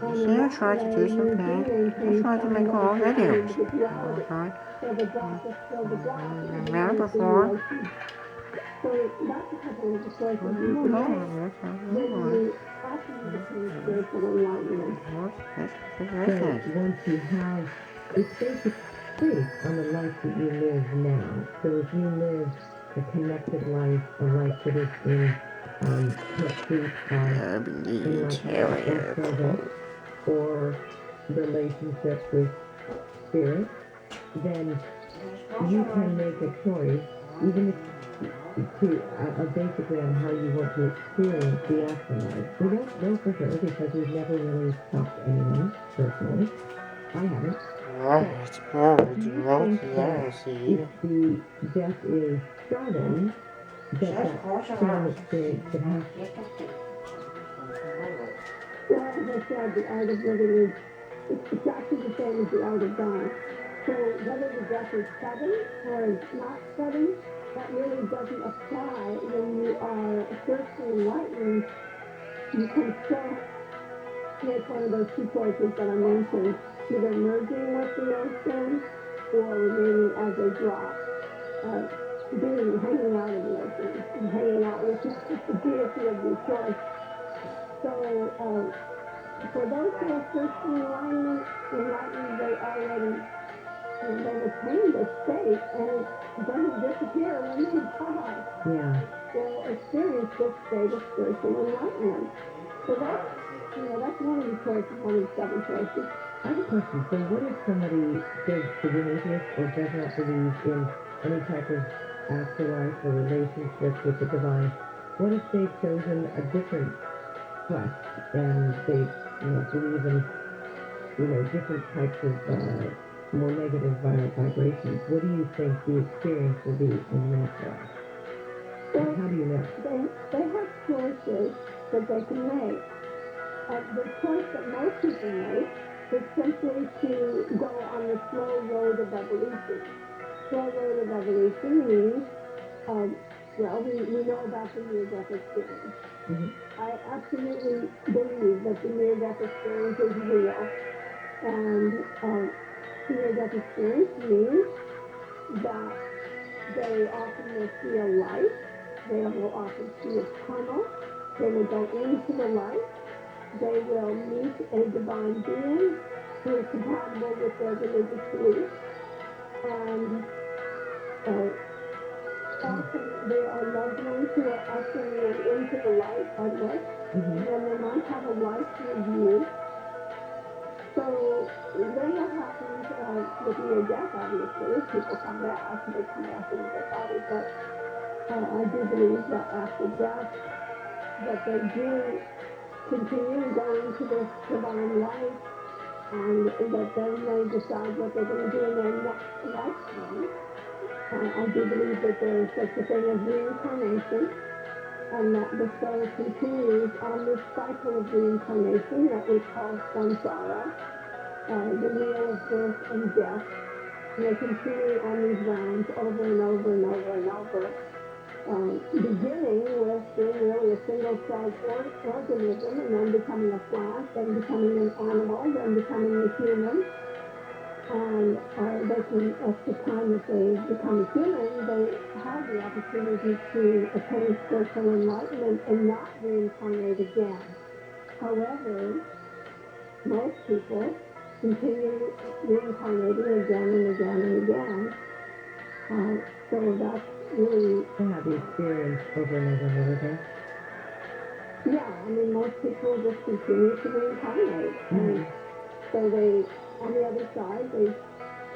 And See, in I that tried to way, do you do something. I maintain tried to some make all motion and videos. individuality. Okay. So the drop is still the drop, I've even met when her it's in before. motion. So that's a couple of the choices What do you you can call make it? when you, after you attain spiritual enlightenment. What's this So configuration? once you have, it's based on the life that you live now. So if you live a connected life, a life that is in pursuit of Urban enlightenment or Terrier service or relationship with spirit, then you can make a choice, even if to basically on how you want to experience the afterlife. We don't know for sure because we've never really talked to anyone personally. I haven't. It's probably Do you right think that here, if see? the death is sudden, that same experience could happen? Well, as I said, the art of living is it's exactly the same as the art of dying. So whether the death is sudden or is not sudden, that really doesn't apply when you are spiritually enlightened. You can still make one of those two choices that I mentioned, either merging with the ocean or remaining as a drop, hanging out in the ocean, and hanging out with the deity of your choice. So for those who are spiritually enlightened, they already, they've attained this state, and it doesn't disappear when they die. Yeah. They'll experience this state of spiritual enlightenment. So that's one of the choices, one of the 7 choices. I have a question. So what if somebody is an atheist or does not believe in any type of afterlife or relationship with the divine? What if they've chosen a different quest and they, believe in, different types of more negative vibrations? What do you think the experience will be in that life? Well, how do you know? They have choices that they can make. The choice that most people make is simply to go on the slow road of evolution. Slow road of evolution means, we know about the near-death experience. Mm-hmm. I absolutely believe that the near-death experience is real. And near-death experience means that they often will see a light. They will often see a tunnel. They will go into the light. They will meet a divine being who is compatible with their religious beliefs. And often there are loved ones who are ushering them into the light, by the way. Mm-hmm. And they might have a life review. So then what happens with near death, obviously, is people come back. They come back into their body. But I do believe that after death, that they do continue to go into this divine light, and that then they decide what they're going to do in their next lifetime. I do believe that there is such a thing as reincarnation, and that the soul continues on this cycle of reincarnation that we call samsara, the wheel of birth and death. And they continue on these rounds over and over and over and over. Beginning with being really a single-celled organism, and then becoming a plant, then becoming an animal, then becoming a human. And they can, at the time that they become a human, they have the opportunity to attain spiritual enlightenment and not reincarnate again. However, most people continue reincarnating again and again and again. So that's really... To have the experience over and over and over again? Yeah, most people just continue to reincarnate. Mm-hmm. And so they, on the other side, they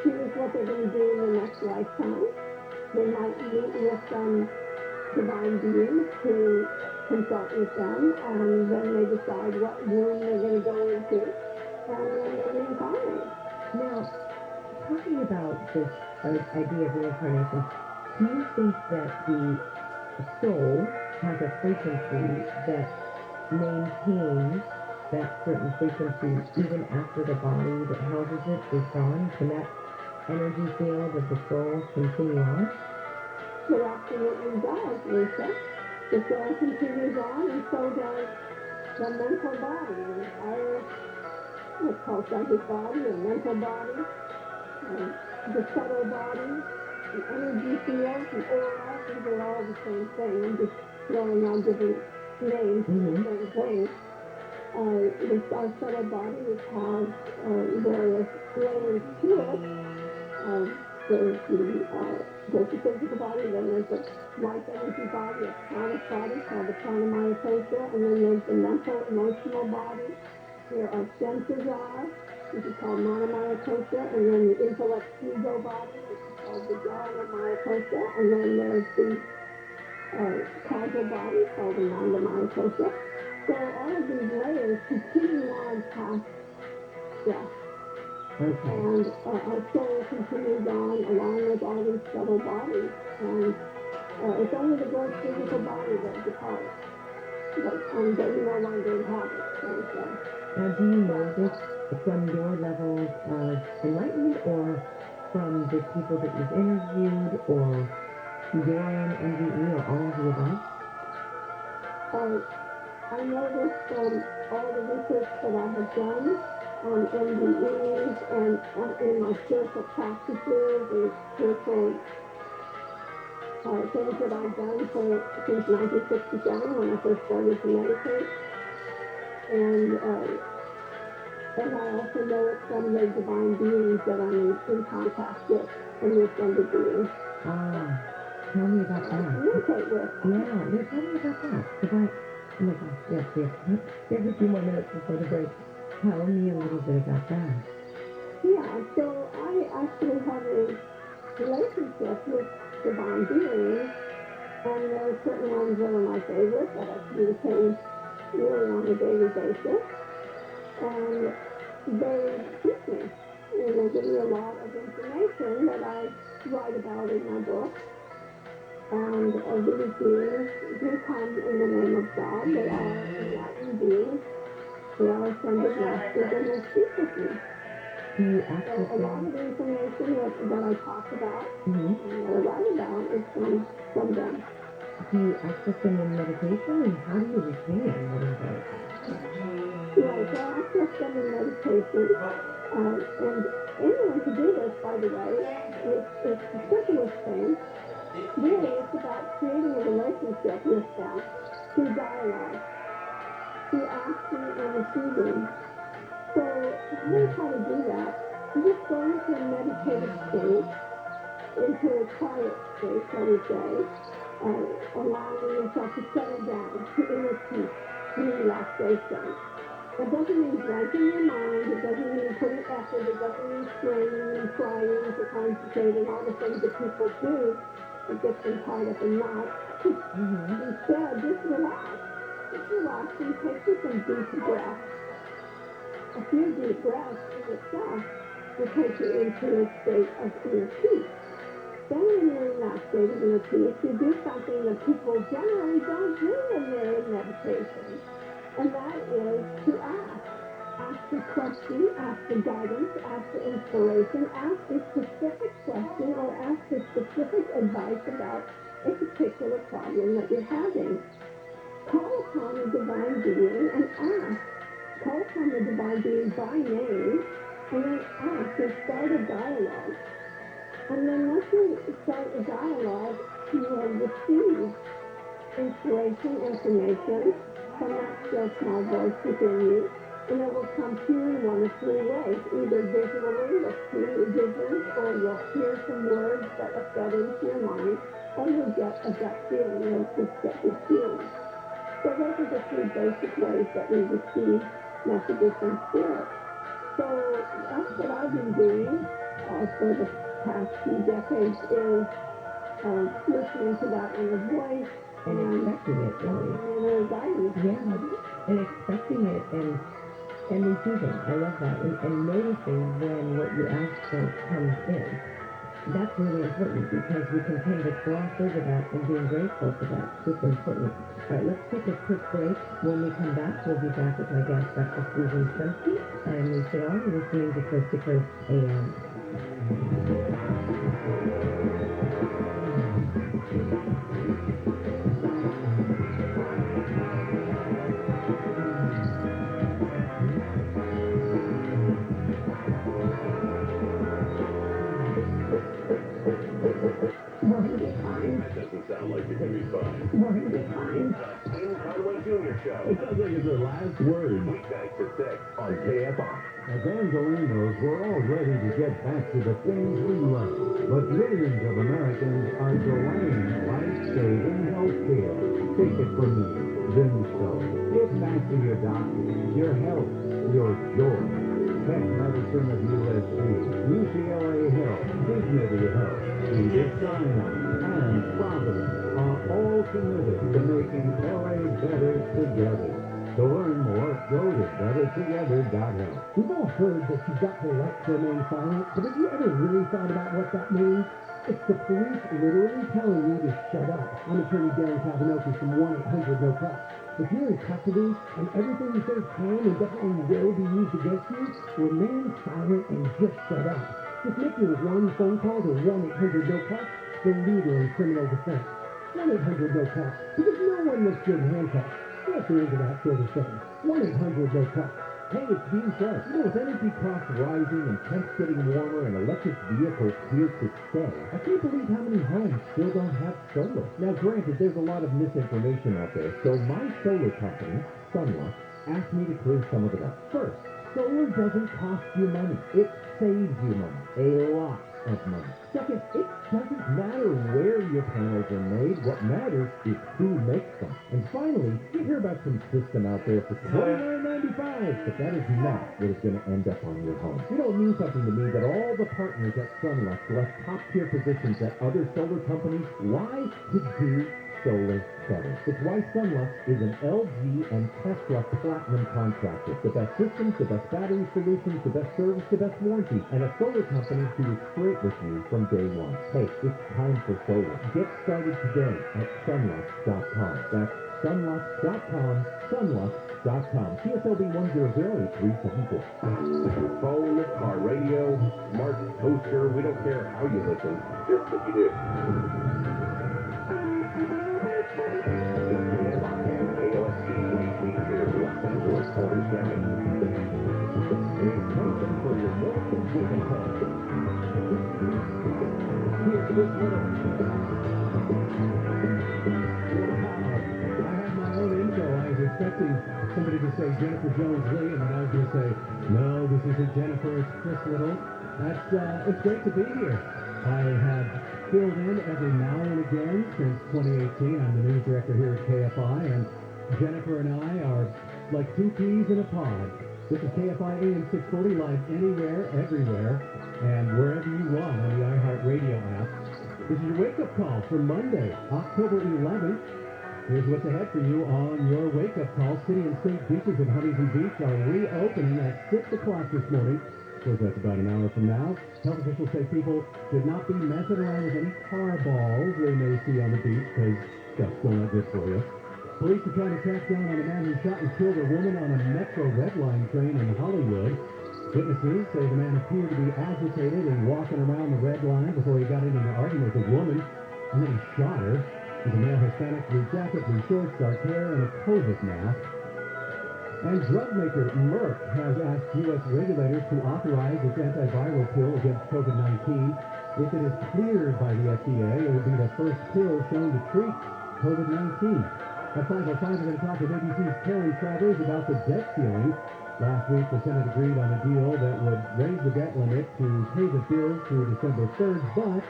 choose what they're going to do in the next lifetime. They might meet with some divine beings to consult with them, and then they decide what womb they're going to go into, and then they reincarnate. Now, talking about this idea of reincarnation, do you think that the soul has a frequency that maintains that certain frequency even after the body that houses it is gone? Can that energy field of the soul continue on? It absolutely does, Lisa. The soul continues on, and so does the mental body. what's called psychic body or mental body, the subtle body, the energy field, the aura. These are all the same thing. I'm just throwing out different names for the same thing. Our subtle body, which has various layers to it. There's the physical body, then there's the life energy body, a pranic body called the pranamaya-kosha, and then there's the mental, emotional body, where our senses are, which is called manamaya-kosha, and then the intellect ego body, which is called the jnana-maya-kosha, and then there's the causal body called the nanda-maya-kosha. So all of these layers continue on past death. Okay. And our soul continues on along with all these subtle bodies. And it's only the gross physical body that departs. But we no longer inhabit. Now, do you know this from your levels of enlightenment or from the people that you've interviewed or your own MDE or all of the above? I know this from all the research that I have done on MDEs and in my spiritual practices and spiritual things that I've done since 1967 when I first started to meditate. And I also know it from the divine beings that I'm in contact with and the ascended beings. Tell me about that. Communicate with. Yeah, tell me about that. Because oh my gosh, yes. We have a few more minutes before the break. Tell me a little bit about that. Yeah, so I actually have a relationship with divine beings, and there are certain ones that are my favorite that I communicate with really on a daily basis, and they teach me, and they give me a lot of information that I write about in my book. And these beings do come in the name of God. They are enlightened beings. They are ascended masters, and they speak with me. Do you So access a lot of the information that I talk about and that I write about is from them. Do you access them in meditation, and how do you retain what is that? Right, so I access them in meditation. And anyone can do this, by the way. It's the simplest thing. Really, it's about creating a relationship with them through dialogue, through asking and receiving. So here's how to do that. You just go into a meditative state, into a quiet state, shall we say, allowing yourself to settle down to inner peace, to relaxation. It doesn't mean blanking your mind, it doesn't mean putting effort, it doesn't mean straining and trying to concentrate and all the things that people do that gets them tied up in knots. Instead, just relax. Just relax and take just some deep breaths. A few deep breaths in itself will take you into a state of inner peace. Then when you're in that state of inner peace, you do something that people generally don't do when they're in meditation. And that is to ask. Ask for question, ask for guidance, ask for inspiration, ask a specific question, or ask for specific advice about a particular problem that you're having. Call upon a divine being and ask. Call upon the divine being by name, and then ask and start a dialogue. And then once you start a dialogue, you will receive inspiration, information from that still small voice within you, and it will come to you in one of three ways. Either visually, you'll see visions, or you'll hear some words that are fed into your mind, or you'll get a gut feeling, you'll just get this feeling. So those are the three basic ways that we receive messages from spirit. So that's what I've been doing for the past few decades, is listening to that inner voice And expecting it, really. inner guidance. Yeah, and expecting it and receiving. I love that. And noticing when what you ask for comes in. That's really important because we can kind of gloss over that, and being grateful for that. Super important. All right, let's take a quick break. When we come back, we'll be back with my guest, Dr. Susan Stemke. I'm Lisa Dawn, listening to Coast to Coast AM. Morning time. Tim Conway Jr. Show. It sounds like it's our last word. Weeknights at 6 on KFI. Evangelinos were all ready to get back to the things we love, but millions of Americans are delaying life-saving health care. Take it from me, Vinsto. Get back to your doctor, your health, your joy. Tech Medicine of USC, UCLA Health, Dignity Health, Redesign, and Providence are all committed to making LA better together. To learn more, go to bettertogether.health. We've all heard that you've got the right to remain silent, but have you ever really thought about what that means? It's the police literally telling you to shut up. I'm attorney Darren Kavinoki from 1-800-NO-CUP. If you're in custody and everything you say can and definitely will be used against you, remain silent and just shut up. Just make your one phone call to 1-800-NO-CUP, the leader in criminal defense. 1-800-NO-CUP, because no one looks good in handcuffs. Yes, you're into that sort of thing. 1-800-NO-CUP. Hey, it's Dean Fresh. You know, with energy costs rising and temps getting warmer and electric vehicles here to stay, I can't believe how many homes still don't have solar. Now, granted, there's a lot of misinformation out there, so my solar company, Sunlight, asked me to clear some of it up. First, solar doesn't cost you money. It saves you money. A lot of money. Second, it doesn't matter where your panels are made. What matters is who makes them. And finally, you hear about some system out there for $29.95, but that is not what is going to end up on your home. You know, it means something to me that all the partners at Sunlux left top-tier positions at other solar companies. Why? To do solar better. It's why Sunlux is an LG and Tesla Platinum contractor. The best systems, the best battery solutions, the best service, the best warranty, and a solar company who is straight with you from day one. Hey, it's time for solar. Get started today at sunlux.com. That's sunlux.com, sunlux.com. CSLB 1008374. Phone, car radio, smart toaster, we don't care how you listen, just what you do. Orange County. It's time for your most important call. Here's this little. I had my own intro. I was expecting somebody to say Jennifer Jones-Lee, and then I was going to say, no, this isn't Jennifer, it's Chris Little. It's great to be here. I have filled in every now and again since 2018. I'm the news director here at KFI, and Jennifer and I are like two peas in a pod. This is KFI AM 640 live anywhere, everywhere, and wherever you want on the iHeartRadio app. This is your wake-up call for Monday, October 11th. Here's what's ahead for you on your wake-up call. City and state beaches in Huntington Beach are reopening at 6 o'clock this morning. Of course, that's about an hour from now. Health officials say people should not be messing around with any tar balls they may see on the beach, because that's still not good for you. Police are trying to track down on a man who shot and killed a woman on a Metro Red Line train in Hollywood. Witnesses say the man appeared to be agitated and walking around the red line before he got into an argument with a woman, and then he shot her. He's a male Hispanic, blue jacket, blue shorts, dark hair, and a COVID mask. And drug maker Merck has asked U.S. regulators to authorize its antiviral pill against COVID-19. If it is cleared by the FDA, it will be the first pill shown to treat COVID-19. At 5:05, we're going to talk with ABC's Karen Travers about the debt ceiling. Last week, the Senate agreed on a deal that would raise the debt limit to pay the bills through December 3rd, but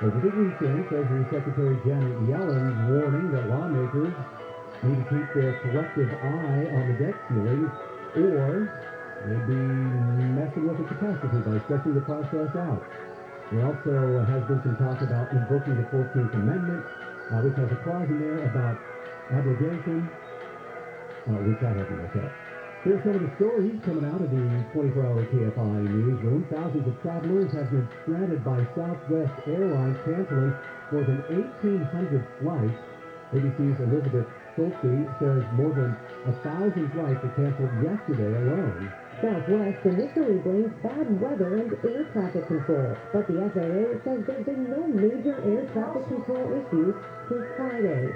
over the weekend, Treasury Secretary Janet Yellen's warning that lawmakers need to keep their collective eye on the debt ceiling, or they'd be messing with a catastrophe by stretching the process out. There also has been some talk about invoking the 14th Amendment, which has a clause in there about abrogation, which I haven't looked at. Here's some of the stories coming out of the 24-hour KFI newsroom. Thousands of travelers have been stranded by Southwest Airlines, canceling more than 1,800 flights. ABC's Elizabeth Schulte says more than 1,000 flights were canceled yesterday alone. Southwest initially blamed bad weather and air traffic control, but the FAA says there's been no major air traffic control issues since Friday.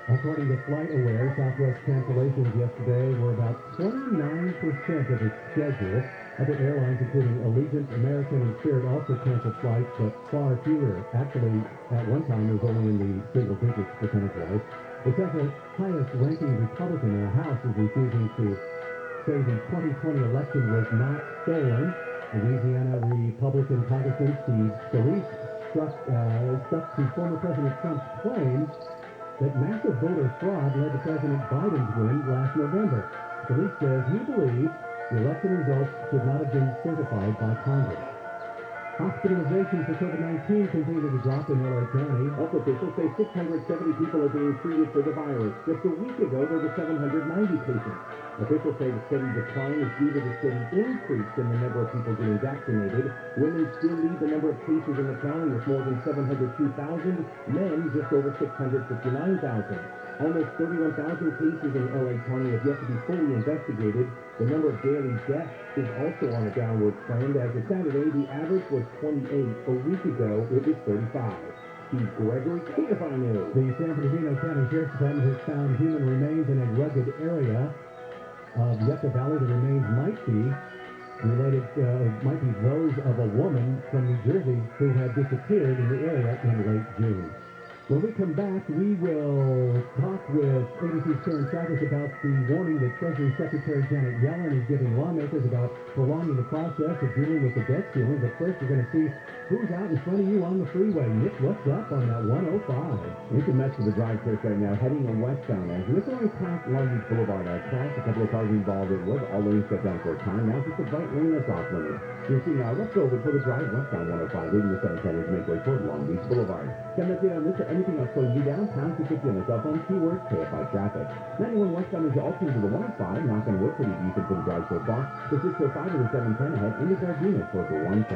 According to FlightAware, Southwest cancellations yesterday were about 29% of its schedule. Other airlines, including Allegiant, American, and Spirit, also canceled flights, but far fewer. Actually, at one time, it was only in the single digits percentage-wise. The second highest-ranking Republican in the House is refusing to say the 2020 election was not stolen. Louisiana Republican Congressman Steve Scalise stuck to former President Trump's claims that massive voter fraud led to President Biden's win last November. Scalise says he believes the election results should not have been certified by Congress. Hospitalizations for COVID-19 continue to drop in LA County. Health officials say 670 people are being treated for the virus. Just a week ago, there were 790 patients. Officials say the steady decline is due to the steady increase in the number of people getting vaccinated. Women still lead the number of cases in the county with more than 702,000. Men just over 659,000. Almost 31,000 cases in LA County have yet to be fully investigated. The number of daily deaths is also on a downward trend. As of Saturday, the average was 28. A week ago, it was 35. Steve Gregory, Kfi Am. The San Bernardino County Sheriff's Department has found human remains in a rugged area of Yucca Valley. The remains might be those of a woman from New Jersey who had disappeared in the area in late June. When we come back, we will talk with ABC's Karen Travis about the warning that Treasury Secretary Janet Yellen is giving lawmakers about prolonging the process of dealing with the debt ceiling. But first, we're going to see who's out in front of you on the freeway. Nick, what's up on that 105? It's a mess for the drive test right now, heading westbound. As this already past Long Beach Boulevard, I crossed a couple of cars involved. It was all lanes shut down for a time. Now just a bright lane that's off limits. You're seeing let's go over for the drive westbound 105, leaving the 710 midway toward Long Beach Boulevard. Coming up on this or anything else slowing you down, pound 250 on the cell phone, keyword KFI traffic. 91 westbound is all things to the 105, knock on wood, pretty decent for the drive so far. The 605 to the 710 ahead into Gardena towards the 110.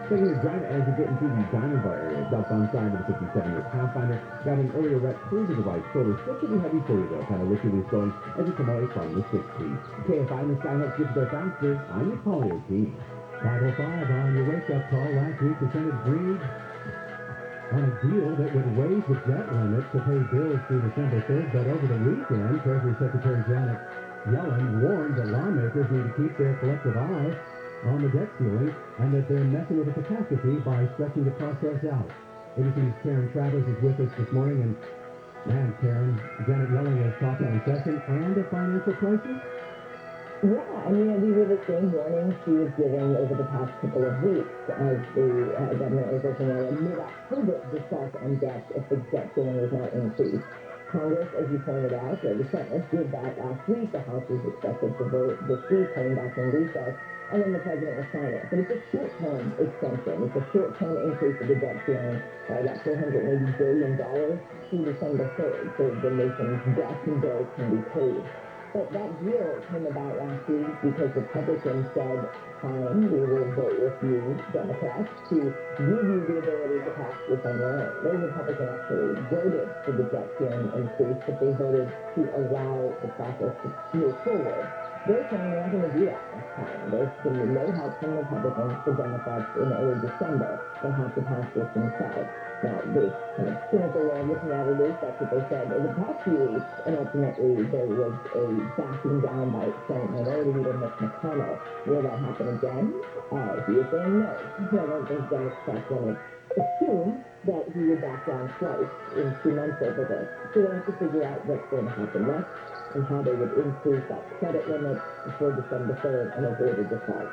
Taking your drive as you're getting through the Diamond Bar area, southbound side of the 57-year Pathfinder. Got an earlier wreck through to the right shoulder, still pretty heavy for you though, kind of literally slowing as you come away from the 60. KFI and the Skyhawks get their faster. I'm your Polio team. 505 on your wake-up call. Last week, the Senate agreed on a deal that would raise the debt limit to pay bills through December 3rd, but over the weekend, Treasury Secretary Janet Yellen warned that lawmakers need to keep their collective eye on the debt ceiling and that they're messing with a catastrophe by stretching the process out. ABC's Karen Travis is with us this morning, and man, Karen, Janet Yellen is talking recession and a financial crisis. Yeah, I mean, these are the same warnings she was giving over the past couple of weeks as the government was looking at a mid-October default on debt if the debt ceiling was not increased. Congress, as you pointed out, the Senate did that last week. The House was expected to vote this week, coming back from recess, and then the president will sign it. But it's a short-term extension. It's a short-term increase of the debt ceiling by about $480 billion through December 3rd, so the nation's debts and bills can be paid. But that deal came about last week because Republicans said, fine, we will vote with you, Democrats, to give you the ability to pass this on your own. Those Republicans actually voted for the debt ceiling increase, but they voted to allow the process to move forward. They're saying they're not going to do that this time. There's been no help from Republicans. The Democrats in early December will have to pass this themselves. Now, the kind of cynical way of looking at it is that's what they said over the past few weeks, and ultimately there was a backing down by Senate Minority Leader Mitch McConnell. Will that happen again? He is saying no. I don't think Democrats want to assume that he would back down twice in 2 months over this. So they have to figure out what's going to happen next and how they would increase that credit limit before December 3rd and avoid a default.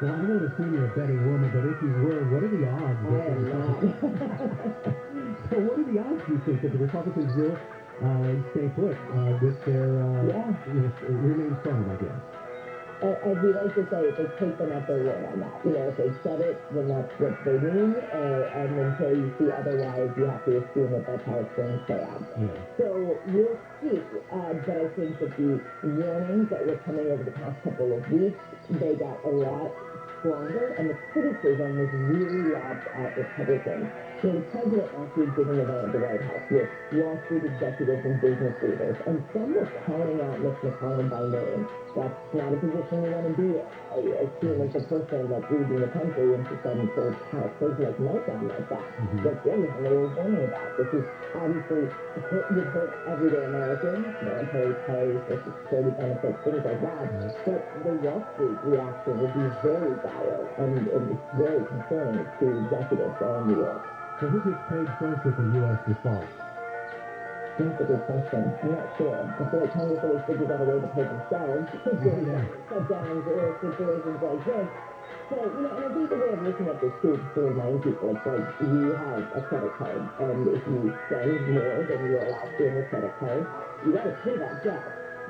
Well, I don't assume you're a betting woman, but if you were, what are the odds? I am not. So what are the odds, do you think, that the Republicans will stay put with their, remain firm, I guess? As we like to say, if they take them at their word on that. You know, if they said it, then that's what they mean, and until you see otherwise, you have to assume that that's how it's going to play out. Yeah. So we'll see, but I think that the warnings that were coming over the past couple of weeks, they got a lot stronger, and the criticism was really lobbed at Republicans. So the president last week did an event at the White House with Wall Street executives and business leaders, and some were calling out Mitch McConnell by name. That's not a position you want to be in. I assume as a person that's leading the country into some sort of cataclysmic meltdown like that. That's the only thing they were warning about. This is obviously would hurt everyday Americans, military pay, social security benefits, things like that. But the Wall Street reaction would be very dire, and it's very concerning to executives all in New York. So who gets paid first if the U.S. defaults? That's a good question. I'm not sure. I feel like Congress always figures out a way to pay themselves during shutdowns or situations like this. So, and I think the way of looking at this too is to remind people, it's like you have a credit card, and if you spend more than you're allowed to in your credit card, you got to pay that debt.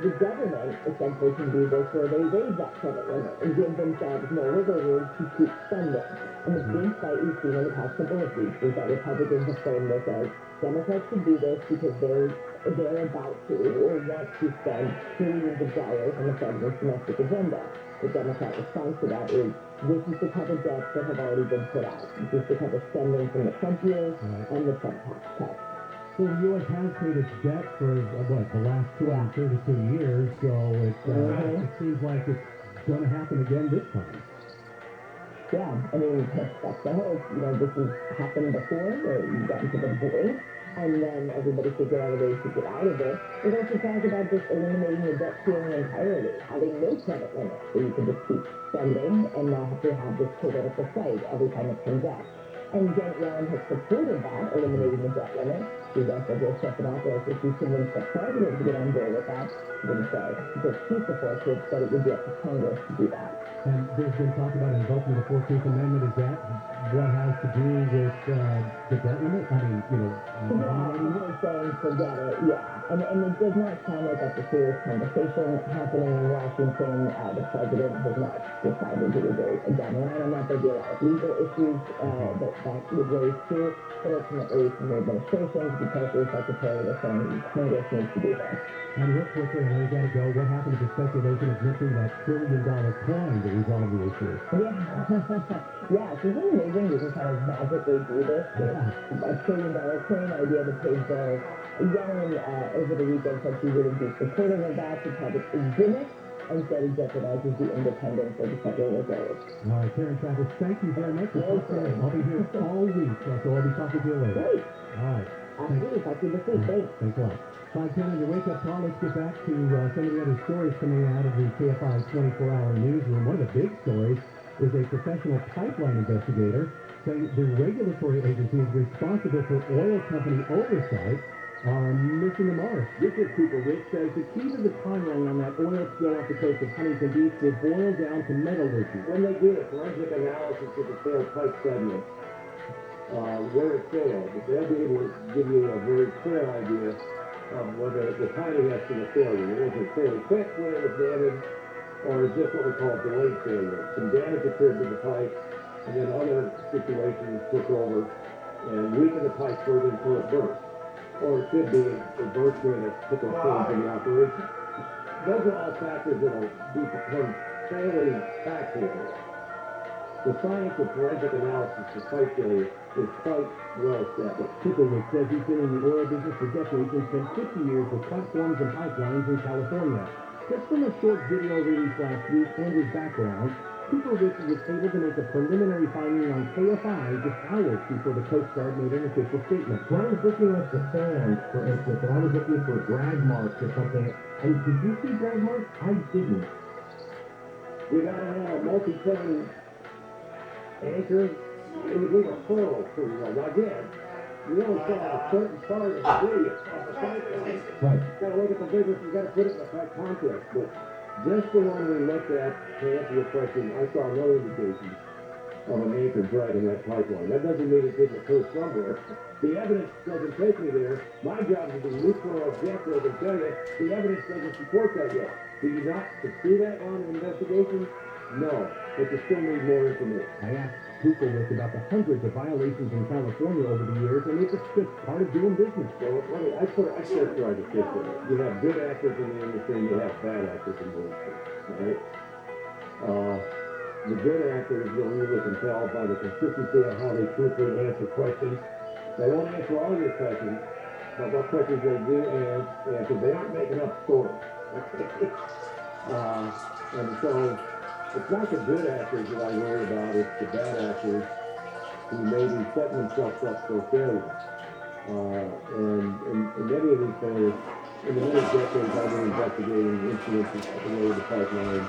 The government essentially can do this where they raise that credit limit and give themselves more wiggle room to keep spending. And the big fight we've seen in the past couple of weeks is that Republicans have framed this as Democrats should do this because they're about to or want to spend trillions of dollars on the president's domestic agenda. The Democrat response to that is, this is to cover debts that have already been put out. This is to cover spending from the Trump years and the Trump tax cuts. So the U.S. has paid its debt for, the last 232 years, so it seems like it's going to happen again this time. Yeah, I mean, that's the hope. This has happened before, where you got into the brink, and then everybody figured out a way to get out of it. There's also talk about just eliminating the debt ceiling entirely, having no credit limit, so you can just keep spending and not have to have this political fight every time it comes up. And Janet Yellen has supported that, eliminating the debt limit. She's also just checking out there, so she's convinced the president to get on board with that. She didn't say that she supports it, but it would be up to Congress to do that. And there's been talk about invoking the 14th Amendment. Is that what has to do with the debt limit? I mean, people are saying forget it, yeah. And it does not sound like that's a serious conversation happening in Washington. The president has not decided to reverse a deadline on that. There'll be a lot of legal issues that would raise too. But ultimately, from the administration, the Treasury Secretary, they're saying Congress needs to do this. And real quickly, I know you got to go. What happened to the speculation of minting that $1 trillion coin to resolve the issue? Yeah, so isn't it amazing you can kind of magically do this? A $1 trillion coin idea to pay bills. Yellen over the weekend said she wouldn't be supportive of that. She called it a gimmick and said it jeopardizes the independence of the Federal Reserve. All right, Karen Travis, thank you very much for talking. I'll be here all week, so I'll be talking to you later. Great. All right. Absolutely. Talk to you this week. Thanks. Thanks a lot. 5:10 on your wake-up call. Let's get back to some of the other stories coming out of the KFI 24-hour newsroom. One of the big stories is a professional pipeline investigator saying the regulatory agencies responsible for oil company oversight are missing the mark. Richard Cooperwitz says the key to the timeline on that oil spill off the coast of Huntington Beach will boil down to metallurgy. When they do a forensic analysis of the failed pipe segment, where it failed, they'll be able to give you a very clear idea of whether the timing has been a failure. Was it fairly quick when it was damaged, or is this what we call delayed failure? Some damage occurred to the pipe, and then other situations took over and weakened the pipe further until it burst. Or it could be a burst during a particular stage in the operation. Those are all factors that will become fairly factual. The science of forensic analysis of pipe failure is quite well established. Cooperwitz says he's been in the oil business for decades and spent 50 years with platforms and pipelines in California. Just from a short video released last week and his background, Cooperwitz was able to make a preliminary finding on KFI just hours before the Coast Guard made an official statement. When I was looking at the sand, for instance, and I was looking for drag marks or something, and did you see drag marks? I didn't. We got to have a multi-setting anchor. It would leave a furrow pretty well. Now again, we only saw a certain part of the video of the pipeline. Right. Got to look at the business, we got to put it in the right context. But just the one we looked at, to answer your question, I saw no indication of an anchor dragging that pipeline. That doesn't mean it didn't occur somewhere. The evidence doesn't take me there. My job is to be neutral or objective and tell you the evidence doesn't support that yet. Do you not pursue that line of investigation? No, but you still need more information. I asked Cooperwitz about the hundreds of violations in California over the years, and it's just part of doing business. So I characterize it this way. You have good actors in the industry, and you have bad actors in the industry. All right? The good actors, you'll usually can tell by the consistency of how they truthfully answer questions. They won't answer all your questions, but what questions they do answer, they aren't making up stories. And so it's not the good actors that I worry about, it's the bad actors who may be setting themselves up for failure. And many of these failures, in the many decades I've been investigating incidents of the way of the pipeline,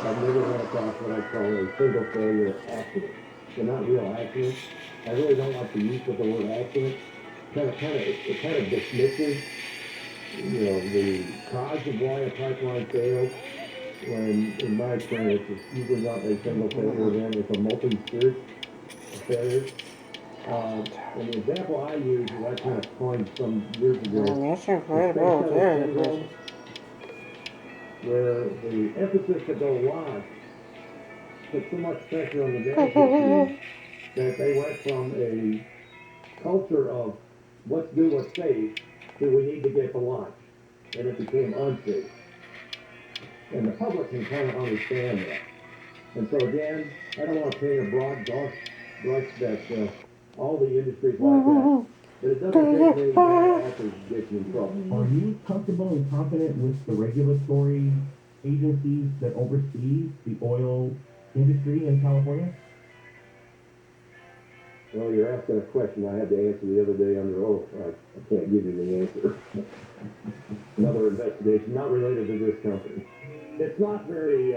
I've never run across what I call a single failure accident. They're not real accidents. I really don't like the use of the word accident. it kind of dismisses, you know, the cause of why a pipeline fails. When, in my experience, it's usually not a single failure event, it's a multi-series of failures. And the example I use is I kind of coined some years ago. That's incredible. Syndrome, where the emphasis to go live put so much pressure on the management team that they went from a culture of let's do what's safe to we need to get to launch. And it became unsafe. And the public can kind of understand that. And so again, I don't want to paint a broad brush that all the industries like that. But it doesn't take many bad actors to get you in trouble. Are you comfortable and confident with the regulatory agencies that oversee the oil industry in California? Well, you're asking a question I had to answer the other day under oath. I can't give you the answer. Another investigation, not related to this company. It's not very,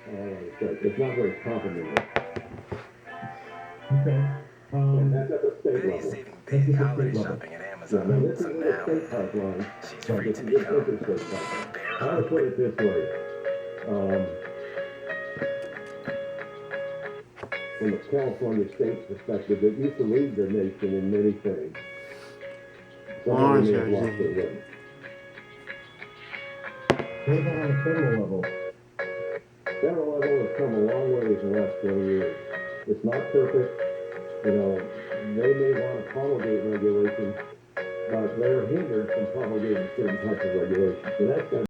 it's not very complimentary. Okay. And that's at the state Betty's level. saving big holiday shopping at Yeah, now Amazon. this So is a now state pipeline. she's But free this to is an become interstate pipeline. Bear I would put it this way. From a California state perspective, it used to lead the nation in many things. Some of them may have lost their way. What about on the federal level? Federal level has come a long way in the last 20 years. It's not perfect. You know, they may want to promulgate regulations, but they're hindered from promulgating certain types of regulations. So that's